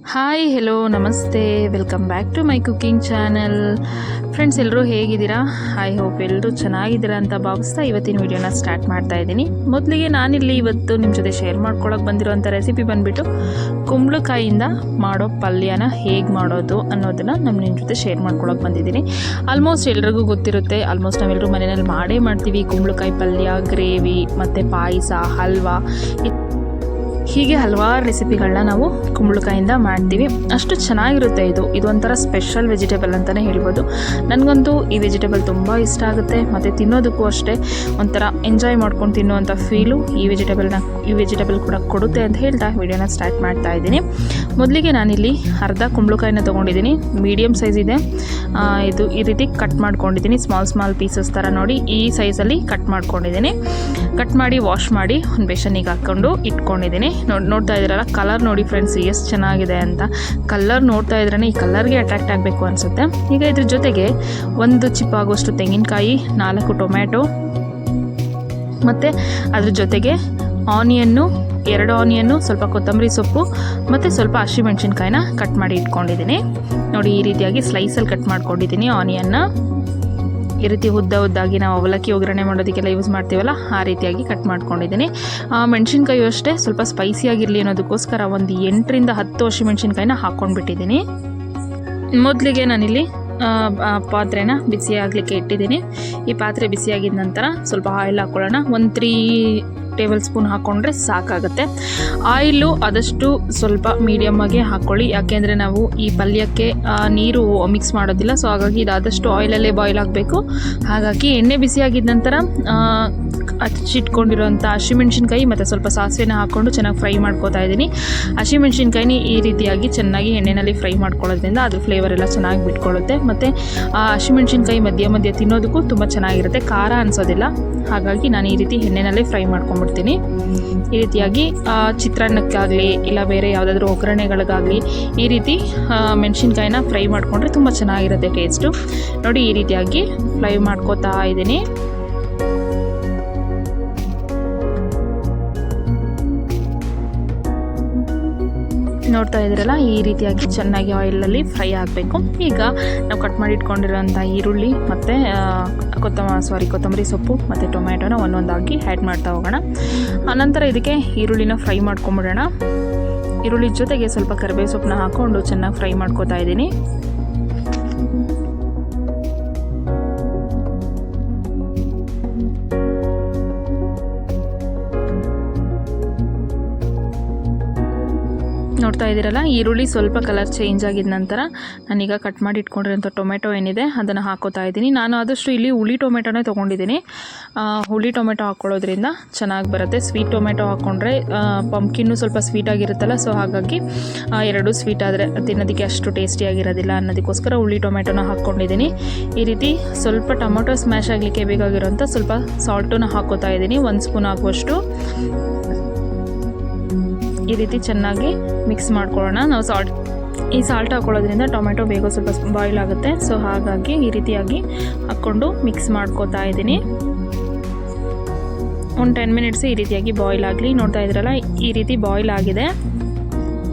Hi hello ನಮಸ್ತೆ, welcome back to my cooking channel. Friends, ಎಲ್ಲರೂ ಹೇಗಿದ್ದೀರಾ? ಐ ಹೋಪ್ ಎಲ್ಲರೂ ಚೆನ್ನಾಗಿದ್ದೀರಾ ಅಂತ ಭಾವಿಸ್ತಾ ಇವತ್ತಿನ ವಿಡಿಯೋನ ಸ್ಟಾರ್ಟ್ ಮಾಡ್ತಾ ಇದ್ದೀನಿ. ಮೊದಲಿಗೆ ನಾನಿಲ್ಲಿ ಇವತ್ತು ನಿಮ್ಮ ಜೊತೆ ಶೇರ್ ಮಾಡ್ಕೊಳ್ಳೋಕೆ ಬಂದಿರೋಂಥ ರೆಸಿಪಿ ಬಂದುಬಿಟ್ಟು ಕುಂಬಳಕಾಯಿಯಿಂದ ಮಾಡೋ ಪಲ್ಯನ ಹೇಗೆ ಮಾಡೋದು ಅನ್ನೋದನ್ನು ನಿಮ್ಮ ಜೊತೆ ಶೇರ್ ಮಾಡ್ಕೊಳ್ಳೋಕೆ ಬಂದಿದ್ದೀನಿ. ಆಲ್ಮೋಸ್ಟ್ ಎಲ್ರಿಗೂ ಗೊತ್ತಿರುತ್ತೆ, ಆಲ್ಮೋಸ್ಟ್ ನಾವೆಲ್ಲರೂ ಮನೆಯಲ್ಲಿ ಮಾಡೇ ಮಾಡ್ತೀವಿ. ಕುಂಬಳಕಾಯಿ ಪಲ್ಯ, ಗ್ರೇವಿ ಮತ್ತು ಪಾಯಸ, ಹಲ್ವಾ, ಹೀಗೆ ಹಲವಾರು ರೆಸಿಪಿಗಳನ್ನ ನಾವು ಕುಂಬಳಕಾಯಿಂದ ಮಾಡ್ತೀವಿ. ಅಷ್ಟು ಚೆನ್ನಾಗಿರುತ್ತೆ. ಇದು ಒಂಥರ ಸ್ಪೆಷಲ್ ವೆಜಿಟೇಬಲ್ ಅಂತಲೇ ಹೇಳ್ಬೋದು. ನನಗಂತೂ ಈ ವೆಜಿಟೇಬಲ್ ತುಂಬ ಇಷ್ಟ ಆಗುತ್ತೆ, ಮತ್ತು ತಿನ್ನೋದಕ್ಕೂ ಅಷ್ಟೇ ಒಂಥರ ಎಂಜಾಯ್ ಮಾಡ್ಕೊಂಡು ತಿನ್ನುವಂಥ ಫೀಲು ಈ ವೆಜಿಟೇಬಲ್ ಕೂಡ ಕೊಡುತ್ತೆ ಅಂತ ಹೇಳ್ತಾ ವಿಡಿಯೋನ ಸ್ಟಾರ್ಟ್ ಮಾಡ್ತಾ ಇದ್ದೀನಿ. ಮೊದಲಿಗೆ ನಾನಿಲ್ಲಿ ಅರ್ಧ ಕುಂಬಳಕಾಯಿನ ತೊಗೊಂಡಿದ್ದೀನಿ. ಮೀಡಿಯಮ್ ಸೈಜ್ ಇದೆ. ಇದು ಈ ರೀತಿ ಕಟ್ ಮಾಡ್ಕೊಂಡಿದ್ದೀನಿ. ಸ್ಮಾಲ್ ಪೀಸಸ್ ಥರ ನೋಡಿ ಈ ಸೈಜಲ್ಲಿ ಕಟ್ ಮಾಡ್ಕೊಂಡಿದ್ದೀನಿ. ಕಟ್ ಮಾಡಿ ವಾಶ್ ಮಾಡಿ ಒಂದು ಬೇಸನ್ನಿಗೆ ಹಾಕ್ಕೊಂಡು ಇಟ್ಕೊಂಡಿದ್ದೀನಿ. ನೋಡ್ತಾ ಇದ್ದೀರಲ್ಲ, ಕಲರ್ ನೋಡಿ ಫ್ರೆಂಡ್ಸ್ ಎಷ್ಟು ಚೆನ್ನಾಗಿದೆ ಅಂತ. ಕಲರ್ ನೋಡ್ತಾ ಇದ್ರೇ ಈ ಕಲರ್ಗೆ ಅಟ್ರಾಕ್ಟ್ ಆಗಬೇಕು ಅನಿಸುತ್ತೆ. ಈಗ ಇದ್ರ ಜೊತೆಗೆ ಒಂದು ಚಿಪ್ ಆಗುವಷ್ಟು ತೆಂಗಿನಕಾಯಿ, 4 ಟೊಮ್ಯಾಟೊ, ಮತ್ತು ಅದ್ರ ಜೊತೆಗೆ ಆನಿಯನ್ನು, 2 ಆನಿಯನ್ನು, ಸ್ವಲ್ಪ ಕೊತ್ತಂಬರಿ ಸೊಪ್ಪು ಮತ್ತು ಸ್ವಲ್ಪ ಹಸಿಮೆಣಸಿನ್ಕಾಯಿನ ಕಟ್ ಮಾಡಿ ಇಟ್ಕೊಂಡಿದ್ದೀನಿ. ನೋಡಿ ಈ ರೀತಿಯಾಗಿ ಸ್ಲೈಸಲ್ಲಿ ಕಟ್ ಮಾಡ್ಕೊಂಡಿದ್ದೀನಿ ಆನಿಯನ್ನ. ಈ ರೀತಿ ಉದ್ದಾಗಿ ನಾವು ಅವಲಕ್ಕಿ ಒಗ್ಗರಣೆ ಮಾಡೋದಕ್ಕೆಲ್ಲ ಯೂಸ್ ಮಾಡ್ತೀವಲ್ಲ, ಆ ರೀತಿಯಾಗಿ ಕಟ್ ಮಾಡ್ಕೊಂಡಿದ್ದೀನಿ. ಮೆಣಸಿನ್ಕಾಯಿ ಅಷ್ಟೇ ಸ್ವಲ್ಪ ಸ್ಪೈಸಿಯಾಗಿರಲಿ ಅನ್ನೋದಕ್ಕೋಸ್ಕರ ಒಂದು 8ರಿಂದ 10 ಹಸಿಮೆಣಸಿನ್ಕಾಯಿನ ಹಾಕ್ಕೊಂಡ್ಬಿಟ್ಟಿದ್ದೀನಿ. ಮೊದಲಿಗೆ ನಾನಿಲ್ಲಿ ಪಾತ್ರೆನ ಬಿಸಿ ಆಗಲಿಕ್ಕೆ ಇಟ್ಟಿದ್ದೀನಿ. ಈ ಪಾತ್ರೆ ಬಿಸಿಯಾಗಿದ್ದ ನಂತರ ಸ್ವಲ್ಪ ಆಯಿಲ್ ಹಾಕ್ಕೊಳ್ಳೋಣ. ಒಂದು 3 ಟೇಬಲ್ ಸ್ಪೂನ್ ಹಾಕ್ಕೊಂಡ್ರೆ ಸಾಕಾಗುತ್ತೆ. ಆಯಿಲು ಆದಷ್ಟು ಸ್ವಲ್ಪ ಮೀಡಿಯಮ್ಮಾಗಿ ಹಾಕ್ಕೊಳ್ಳಿ, ಯಾಕೆಂದರೆ ನಾವು ಈ ಪಲ್ಯಕ್ಕೆ ನೀರು ಮಿಕ್ಸ್ ಮಾಡೋದಿಲ್ಲ. ಸೊ ಹಾಗಾಗಿ ಇದಾದಷ್ಟು ಆಯಿಲಲ್ಲೇ ಬಾಯ್ಲ್ ಆಗಬೇಕು. ಹಾಗಾಗಿ ಎಣ್ಣೆ ಬಿಸಿಯಾಗಿದ್ದ ನಂತರ ಹಚ್ಚಿಟ್ಕೊಂಡಿರೋಂಥ ಹಸಿಮೆಣ್ಸಿನ್ಕಾಯಿ ಮತ್ತು ಸ್ವಲ್ಪ ಸಾಸಿವೆನ ಹಾಕ್ಕೊಂಡು ಚೆನ್ನಾಗಿ ಫ್ರೈ ಮಾಡ್ಕೋತಾ ಇದ್ದೀನಿ. ಹಸಿಮೆಣ್ಸಿನ್ಕಾಯಿನ ಈ ರೀತಿಯಾಗಿ ಚೆನ್ನಾಗಿ ಎಣ್ಣೆಯಲ್ಲಿ ಫ್ರೈ ಮಾಡ್ಕೊಳ್ಳೋದ್ರಿಂದ ಅದ್ರ ಫ್ಲೇವರ್ ಎಲ್ಲ ಚೆನ್ನಾಗಿ ಬಿಟ್ಕೊಳ್ಳುತ್ತೆ. ಮತ್ತು ಹಸಿಮೆಣ್ಸಿನ್ಕಾಯಿ ಮಧ್ಯ ತಿನ್ನೋದಕ್ಕೂ ತುಂಬ ಚೆನ್ನಾಗಿರುತ್ತೆ, ಖಾರ ಅನಿಸೋದಿಲ್ಲ. ಹಾಗಾಗಿ ನಾನು ಈ ರೀತಿ ಎಣ್ಣೆನಲ್ಲೇ ಫ್ರೈ ಮಾಡ್ಕೊಂಡ್ಬಿಡ್ತೀನಿ. ಈ ರೀತಿಯಾಗಿ ಚಿತ್ರಾನ್ನಕ್ಕಾಗಲಿ ಇಲ್ಲ ಬೇರೆ ಯಾವುದಾದ್ರೂ ಒಗ್ಗರಣೆಗಳಿಗಾಗಲಿ ಈ ರೀತಿ ಮೆಣಸಿನ್ಕಾಯಿನ ಫ್ರೈ ಮಾಡಿಕೊಂಡ್ರೆ ತುಂಬ ಚೆನ್ನಾಗಿರುತ್ತೆ ಟೇಸ್ಟು. ನೋಡಿ ಈ ರೀತಿಯಾಗಿ ಫ್ರೈ ಮಾಡ್ಕೋತಾ ಇದ್ದೀನಿ. ನೋಡ್ತಾ ಇದ್ದೀರಲ್ಲ, ಈ ರೀತಿಯಾಗಿ ಚೆನ್ನಾಗಿ ಆಯಿಲಲ್ಲಿ ಫ್ರೈ ಆಗಬೇಕು. ಈಗ ನಾವು ಕಟ್ ಮಾಡಿ ಇಟ್ಕೊಂಡಿರೋಂಥ ಈರುಳ್ಳಿ ಮತ್ತು ಕೊತ್ತಂಬರಿ ಸೊಪ್ಪು ಮತ್ತು ಟೊಮ್ಯಾಟೋನ ಒಂದೊಂದಾಗಿ ಆ್ಯಡ್ ಮಾಡ್ತಾ ಹೋಗೋಣ. ಆನಂತರ ಇದಕ್ಕೆ ಈರುಳ್ಳಿನ ಫ್ರೈ ಮಾಡ್ಕೊಂಬಿಡೋಣ. ಈರುಳ್ಳಿ ಜೊತೆಗೆ ಸ್ವಲ್ಪ ಕರಿಬೇವು ಸೊಪ್ಪನ್ನ ಹಾಕ್ಕೊಂಡು ಚೆನ್ನಾಗಿ ಫ್ರೈ ಮಾಡ್ಕೋತಾ ಇದ್ದೀನಿ. ನೋಡ್ತಾ ಇದ್ದೀರಲ್ಲ, ಈರುಳ್ಳಿ ಸ್ವಲ್ಪ ಕಲರ್ ಚೇಂಜ್ ಆಗಿದ ನಂತರ ನಾನೀಗ ಕಟ್ ಮಾಡಿ ಇಟ್ಕೊಂಡಿರೋಂಥ ಟೊಮೆಟೊ ಏನಿದೆ ಅದನ್ನು ಹಾಕೋತಾ ಇದ್ದೀನಿ. ನಾನು ಆದಷ್ಟು ಇಲ್ಲಿ ಹುಳಿ ಟೊಮೆಟೊನೇ ತೊಗೊಂಡಿದ್ದೀನಿ. ಹುಳಿ ಟೊಮೆಟೊ ಹಾಕ್ಕೊಳ್ಳೋದ್ರಿಂದ ಚೆನ್ನಾಗಿ ಬರುತ್ತೆ. ಸ್ವೀಟ್ ಟೊಮೆಟೊ ಹಾಕ್ಕೊಂಡ್ರೆ ಪಂಪ್ಕಿನ್ನು ಸ್ವಲ್ಪ ಸ್ವೀಟಾಗಿರುತ್ತಲ್ಲ, ಸೊ ಹಾಗಾಗಿ 2 ಸ್ವೀಟ್ ಆದರೆ ತಿನ್ನೋದಕ್ಕೆ ಅಷ್ಟು ಟೇಸ್ಟಿಯಾಗಿರೋದಿಲ್ಲ ಅನ್ನೋದಕ್ಕೋಸ್ಕರ ಹುಳಿ ಟೊಮೆಟೊನ ಹಾಕ್ಕೊಂಡಿದ್ದೀನಿ. ಈ ರೀತಿ ಸ್ವಲ್ಪ ಟೊಮೆಟೊ ಸ್ಮ್ಯಾಶ್ ಆಗಲಿಕ್ಕೆ ಬೇಕಾಗಿರೋಂಥ ಸ್ವಲ್ಪ ಸಾಲ್ಟನ್ನು ಹಾಕೋತಾ ಇದ್ದೀನಿ, 1 ಸ್ಪೂನ್ ಆಗುವಷ್ಟು. ಈ ರೀತಿ ಚೆನ್ನಾಗಿ ಮಿಕ್ಸ್ ಮಾಡ್ಕೊಳ್ಳೋಣ. ನಾವು ಸಾಲ್ಟ್ ಹಾಕೊಳ್ಳೋದ್ರಿಂದ ಟೊಮೆಟೊ ಬೇಗ ಸ್ವಲ್ಪ ಬಾಯ್ಲ್ ಆಗುತ್ತೆ. ಸೊ ಹಾಗಾಗಿ ಈ ರೀತಿಯಾಗಿ ಹಾಕ್ಕೊಂಡು ಮಿಕ್ಸ್ ಮಾಡ್ಕೋತಾ ಇದ್ದೀನಿ. ಒಂದು 10 ಮಿನಿಟ್ಸ್ ಈ ರೀತಿಯಾಗಿ ಬಾಯ್ಲ್ ಆಗಲಿ. ನೋಡ್ತಾ ಇದ್ರಲ್ಲ, ಈ ರೀತಿ ಬಾಯ್ಲ್ ಆಗಿದೆ.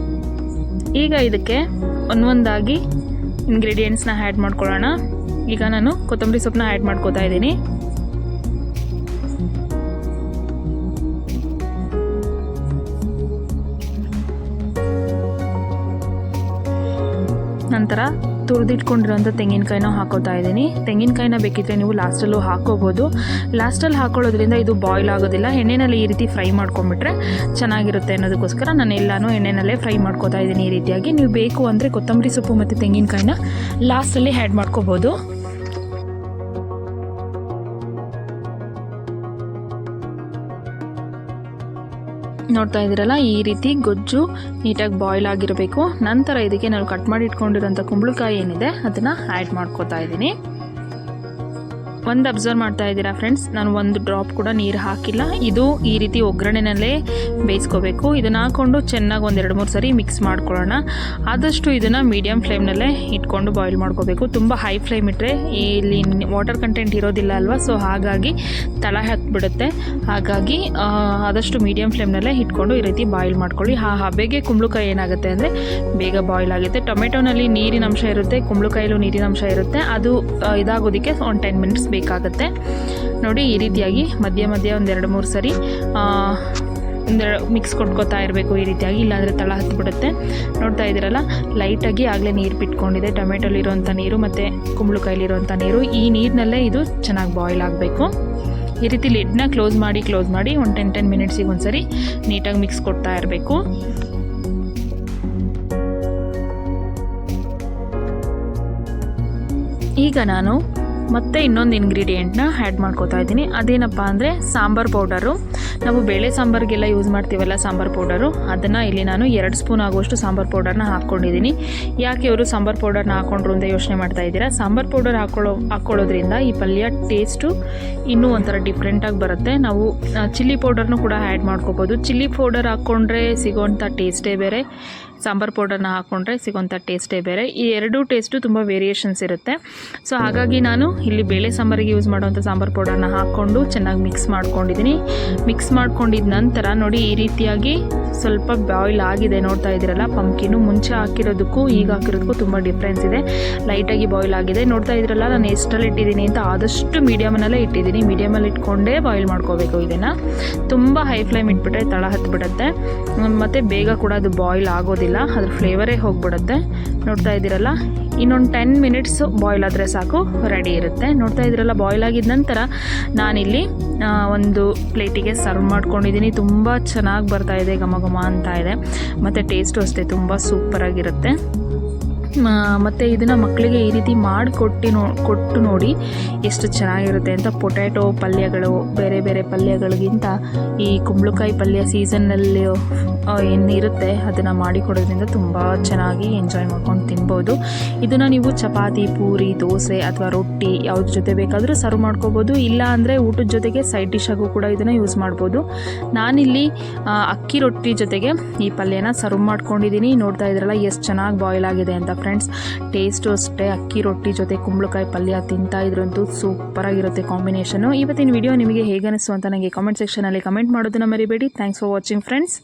ಈಗ ಇದಕ್ಕೆ ಒಂದೊಂದಾಗಿ ಇಂಗ್ರೀಡಿಯೆಂಟ್ಸ್ನ ಆ್ಯಡ್ ಮಾಡ್ಕೊಳ್ಳೋಣ. ಈಗ ನಾನು ಕೊತ್ತಂಬರಿ ಸೊಪ್ಪನ್ನ ಆ್ಯಡ್ ಮಾಡ್ಕೋತಾ ಇದ್ದೀನಿ. ನಂತರ ತುರಿದಿಟ್ಕೊಂಡಿರೋಂಥ ತೆಂಗಿನಕಾಯಿನ ಹಾಕೋತಾ ಇದ್ದೀನಿ. ತೆಂಗಿನಕಾಯಿನ ಬೇಕಿದ್ರೆ ನೀವು ಲಾಸ್ಟಲ್ಲೂ ಹಾಕೋಬೋದು. ಲಾಸ್ಟಲ್ಲಿ ಹಾಕೊಳ್ಳೋದ್ರಿಂದ ಇದು ಬಾಯ್ಲ್ ಆಗೋದಿಲ್ಲ. ಎಣ್ಣೆಯಲ್ಲಿ ಈ ರೀತಿ ಫ್ರೈ ಮಾಡ್ಕೊಂಡ್ಬಿಟ್ರೆ ಚೆನ್ನಾಗಿರುತ್ತೆ ಅನ್ನೋದಕ್ಕೋಸ್ಕರ ನಾನು ಎಲ್ಲನೂ ಎಣ್ಣೆನಲ್ಲೇ ಫ್ರೈ ಮಾಡ್ಕೋತಾ ಇದ್ದೀನಿ. ಈ ರೀತಿಯಾಗಿ ನೀವು ಬೇಕು ಅಂದರೆ ಕೊತ್ತಂಬರಿ ಸೊಪ್ಪು ಮತ್ತು ತೆಂಗಿನಕಾಯಿನ ಲಾಸ್ಟಲ್ಲಿ ಆ್ಯಡ್ ಮಾಡ್ಕೋಬೋದು. ನೋಡ್ತಾ ಇದ್ದೀರಲ್ಲ, ಈ ರೀತಿ ಗೊಜ್ಜು ನೀಟಾಗಿ ಬಾಯ್ಲ್ ಆಗಿರಬೇಕು. ನಂತರ ಇದಕ್ಕೆ ನಾವು ಕಟ್ ಮಾಡಿ ಇಟ್ಕೊಂಡಿರೋಂಥ ಕುಂಬಳಕಾಯಿ ಏನಿದೆ ಅದನ್ನು ಆ್ಯಡ್ ಮಾಡ್ಕೋತಾ ಇದ್ದೀನಿ. ಒಂದು ಅಬ್ಸರ್ವ್ ಮಾಡ್ತಾ ಇದ್ದೀರಾ ಫ್ರೆಂಡ್ಸ್, ನಾನು ಒಂದು ಡ್ರಾಪ್ ಕೂಡ ನೀರು ಹಾಕಿಲ್ಲ. ಇದು ಈ ರೀತಿ ಒಗ್ಗರಣೆನಲ್ಲೇ ಬೇಯಿಸ್ಕೋಬೇಕು. ಇದನ್ನು ಹಾಕ್ಕೊಂಡು ಚೆನ್ನಾಗಿ ಒಂದು 2-3 ಸರಿ ಮಿಕ್ಸ್ ಮಾಡ್ಕೊಳ್ಳೋಣ. ಆದಷ್ಟು ಇದನ್ನು ಮೀಡಿಯಮ್ ಫ್ಲೇಮ್ನಲ್ಲೇ ಇಟ್ಕೊಂಡು ಬಾಯ್ಲ್ ಮಾಡ್ಕೋಬೇಕು. ತುಂಬ ಹೈ ಫ್ಲೇಮ್ ಇಟ್ಟರೆ ಇಲ್ಲಿ ವಾಟರ್ ಕಂಟೆಂಟ್ ಇರೋದಿಲ್ಲ ಅಲ್ವಾ, ಸೊ ಹಾಗಾಗಿ ತಳ ಹತ್ಬಿಡುತ್ತೆ. ಹಾಗಾಗಿ ಆದಷ್ಟು ಮೀಡಿಯಮ್ ಫ್ಲೇಮ್ನಲ್ಲೇ ಇಟ್ಕೊಂಡು ಈ ರೀತಿ ಬಾಯ್ಲ್ ಮಾಡ್ಕೊಳ್ಳಿ. ಹಬೆಗೆ ಕುಂಬಳಕಾಯಿ ಏನಾಗುತ್ತೆ ಅಂದರೆ ಬೇಗ ಬಾಯ್ಲ್ ಆಗುತ್ತೆ. ಟೊಮೆಟೊನಲ್ಲಿ ನೀರಿನ ಅಂಶ ಇರುತ್ತೆ, ಕುಂಬಳಕಾಯಲ್ಲೂ ನೀರಿನ ಅಂಶ ಇರುತ್ತೆ. ಅದು ಇದಾಗೋದಕ್ಕೆ ಒಂದು 10 ಮಿನಿಟ್ಸ್ ಬೇಕಾಗುತ್ತೆ. ನೋಡಿ ಈ ರೀತಿಯಾಗಿ ಮಧ್ಯ ಒಂದು 2-3 ಸರಿ ಮಿಕ್ಸ್ ಕೊಟ್ಕೋತಾ ಇರಬೇಕು ಈ ರೀತಿಯಾಗಿ, ಇಲ್ಲಾಂದರೆ ತಳ ಹತ್ಬಿಡುತ್ತೆ. ನೋಡ್ತಾ ಇದ್ದೀರಲ್ಲ, ಲೈಟಾಗಿ ಆಗಲೇ ನೀರು ಬಿಟ್ಕೊಂಡಿದೆ. ಟೊಮೆಟೊಲಿರೋಂಥ ನೀರು ಮತ್ತು ಕುಂಬಳಕಾಯಲ್ಲಿರೋಂಥ ನೀರು, ಈ ನೀರಿನಲ್ಲೇ ಇದು ಚೆನ್ನಾಗಿ ಬಾಯ್ಲ್ ಆಗಬೇಕು. ಈ ರೀತಿ ಲಿಡ್ನ ಕ್ಲೋಸ್ ಮಾಡಿ ಒಂದು 10 ಮಿನಿಟ್ಸಿಗೆ ಒಂದು ಸರಿ ನೀಟಾಗಿ ಮಿಕ್ಸ್ ಕೊಡ್ತಾ ಇರಬೇಕು. ಈಗ ನಾನು ಮತ್ತೆ ಇನ್ನೊಂದು ಇಂಗ್ರೀಡಿಯೆಂಟ್ನ ಆ್ಯಡ್ ಮಾಡ್ಕೋತಾ ಇದ್ದೀನಿ. ಅದೇನಪ್ಪ ಅಂದರೆ ಸಾಂಬಾರು ಪೌಡರು. ನಾವು ಬೇಳೆ ಸಾಂಬಾರಿಗೆಲ್ಲ ಯೂಸ್ ಮಾಡ್ತೀವಲ್ಲ ಸಾಂಬಾರು ಪೌಡರು, ಅದನ್ನು ಇಲ್ಲಿ ನಾನು 2 ಸ್ಪೂನ್ ಆಗುವಷ್ಟು ಸಾಂಬಾರು ಪೌಡರ್ನ ಹಾಕ್ಕೊಂಡಿದ್ದೀನಿ. ಯಾಕೆ ಇವರು ಸಾಂಬಾರು ಪೌಡರ್ನ ಹಾಕ್ಕೊಂಡ್ರು ಅಂತ ಯೋಚನೆ ಮಾಡ್ತಾ ಇದ್ದೀರಾ? ಸಾಂಬಾರು ಪೌಡರ್ ಹಾಕ್ಕೊಳ್ಳೋದ್ರಿಂದ ಈ ಪಲ್ಯ ಟೇಸ್ಟು ಇನ್ನೂ ಒಂಥರ ಡಿಫ್ರೆಂಟಾಗಿ ಬರುತ್ತೆ. ನಾವು ಚಿಲ್ಲಿ ಪೌಡರ್ನೂ ಕೂಡ ಆ್ಯಡ್ ಮಾಡ್ಕೋಬೋದು. ಚಿಲ್ಲಿ ಪೌಡರ್ ಹಾಕ್ಕೊಂಡ್ರೆ ಸಿಗೋವಂಥ ಟೇಸ್ಟೇ ಬೇರೆ, ಸಾಂಬಾರು ಪೌಡರ್ನ ಹಾಕ್ಕೊಂಡ್ರೆ ಸಿಗೋಂಥ ಟೇಸ್ಟೇ ಬೇರೆ. ಈ ಎರಡೂ ಟೇಸ್ಟು ತುಂಬ ವೇರಿಯೇಷನ್ಸ್ ಇರುತ್ತೆ. ಸೊ ಹಾಗಾಗಿ ನಾನು ಇಲ್ಲಿ ಬೇಳೆ ಸಾಂಬಾರಿಗೆ ಯೂಸ್ ಮಾಡುವಂಥ ಸಾಂಬಾರು ಪೌಡರ್ನ ಹಾಕ್ಕೊಂಡು ಚೆನ್ನಾಗಿ ಮಿಕ್ಸ್ ಮಾಡ್ಕೊಂಡಿದ್ದೀನಿ. ಮಿಕ್ಸ್ ಮಾಡ್ಕೊಂಡಿದ್ದ ನಂತರ ನೋಡಿ ಈ ರೀತಿಯಾಗಿ ಸ್ವಲ್ಪ ಬಾಯ್ಲ್ ಆಗಿದೆ. ನೋಡ್ತಾ ಇದ್ದೀರಲ್ಲ, ಪಂಪ್ಕಿನು ಮುಂಚೆ ಹಾಕಿರೋದಕ್ಕೂ ಈಗ ಹಾಕಿರೋದಕ್ಕೂ ತುಂಬ ಡಿಫ್ರೆನ್ಸ್ ಇದೆ. ಲೈಟಾಗಿ ಬಾಯ್ಲ್ ಆಗಿದೆ. ನೋಡ್ತಾ ಇದ್ದೀರಲ್ಲ, ನಾನು ಎಷ್ಟರಲ್ಲಿ ಇಟ್ಟಿದ್ದೀನಿ ಅಂತ, ಆದಷ್ಟು ಮೀಡಿಯಮಲ್ಲೇ ಇಟ್ಟಿದ್ದೀನಿ. ಮೀಡಿಯಮಲ್ಲಿ ಇಟ್ಕೊಂಡೇ ಬಾಯ್ಲ್ ಮಾಡ್ಕೋಬೇಕು. ಇದನ್ನು ತುಂಬ ಹೈ ಫ್ಲೇಮ್ ಇಟ್ಬಿಟ್ರೆ ತಳ ಹತ್ಬಿಡುತ್ತೆ, ಮತ್ತು ಬೇಗ ಕೂಡ ಅದು ಬಾಯ್ಲ್ ಆಗೋದಿಲ್ಲ, ಅದ್ರ ಫ್ಲೇವರೇ ಹೋಗ್ಬಿಡುತ್ತೆ. ನೋಡ್ತಾ ಇದ್ದೀರಲ್ಲ, ಇನ್ನೊಂದು 10 ಮಿನಿಟ್ಸು ಬಾಯ್ಲ್ ಆದರೆ ಸಾಕು, ರೆಡಿ ಇರುತ್ತೆ. ನೋಡ್ತಾ ಇದ್ದೀರಲ್ಲ, ಬಾಯ್ಲ್ ಆಗಿದ ನಂತರ ನಾನಿಲ್ಲಿ ಒಂದು ಪ್ಲೇಟಿಗೆ ಸರ್ವ್ ಮಾಡ್ಕೊಂಡಿದ್ದೀನಿ. ತುಂಬ ಚೆನ್ನಾಗಿ ಬರ್ತಾಯಿದೆ, ಘಮ ಅಂತ ಇದೆ, ಮತ್ತು ಟೇಸ್ಟು ಅಷ್ಟೇ ತುಂಬ ಸೂಪರಾಗಿರುತ್ತೆ. ಮತ್ತು ಇದನ್ನು ಮಕ್ಕಳಿಗೆ ಈ ರೀತಿ ಕೊಟ್ಟು ನೋಡಿ ಎಷ್ಟು ಚೆನ್ನಾಗಿರುತ್ತೆ ಅಂತ. ಪೊಟ್ಯಾಟೊ ಪಲ್ಯಗಳು, ಬೇರೆ ಪಲ್ಯಗಳಿಗಿಂತ ಈ ಕುಂಬಳಕಾಯಿ ಪಲ್ಯ ಸೀಸನ್ನಲ್ಲಿ ಏನಿರುತ್ತೆ ಅದನ್ನು ಮಾಡಿಕೊಡೋದ್ರಿಂದ ತುಂಬ ಚೆನ್ನಾಗಿ ಎಂಜಾಯ್ ಮಾಡ್ಕೊಂಡು ತಿನ್ಬೋದು. ಇದನ್ನು ನೀವು ಚಪಾತಿ, ಪೂರಿ, ದೋಸೆ ಅಥವಾ ರೊಟ್ಟಿ ಯಾವ್ದ್ರ ಜೊತೆ ಬೇಕಾದರೂ ಸರ್ವ್ ಮಾಡ್ಕೋಬೋದು. ಇಲ್ಲ ಅಂದರೆ ಊಟದ ಜೊತೆಗೆ ಸೈಡ್ ಡಿಶ್ ಆಗು ಕೂಡ ಇದನ್ನು ಯೂಸ್ ಮಾಡ್ಬೋದು. ನಾನಿಲ್ಲಿ ಅಕ್ಕಿ ರೊಟ್ಟಿ ಜೊತೆಗೆ ಈ ಪಲ್ಯನ ಸರ್ವ್ ಮಾಡ್ಕೊಂಡಿದ್ದೀನಿ. ನೋಡ್ತಾ ಇದ್ರಲ್ಲ ಎಷ್ಟು ಚೆನ್ನಾಗಿ ಬಾಯ್ಲ್ ಆಗಿದೆ ಅಂತ ಫ್ರೆಂಡ್ಸ್. ಟೇಸ್ಟು ಅಷ್ಟೇ, ಅಕ್ಕಿ ರೊಟ್ಟಿ ಜೊತೆ ಕುಂಬಳಕಾಯಿ ಪಲ್ಯ ತಿಂತಾ ಇದ್ರಂತೂ ಸೂಪರಾಗಿರುತ್ತೆ ಕಾಂಬಿನೇಷನು. ಇವತ್ತಿನ ವಿಡಿಯೋ ನಿಮಗೆ ಹೇಗೆ ಅನಿಸ್ತು ಅಂತ ನನಗೆ ಕಾಮೆಂಟ್ ಸೆಕ್ಷನಲ್ಲಿ ಕಮೆಂಟ್ ಮಾಡೋದನ್ನ ಮರಿಬೇಡಿ. Thanks for watching friends.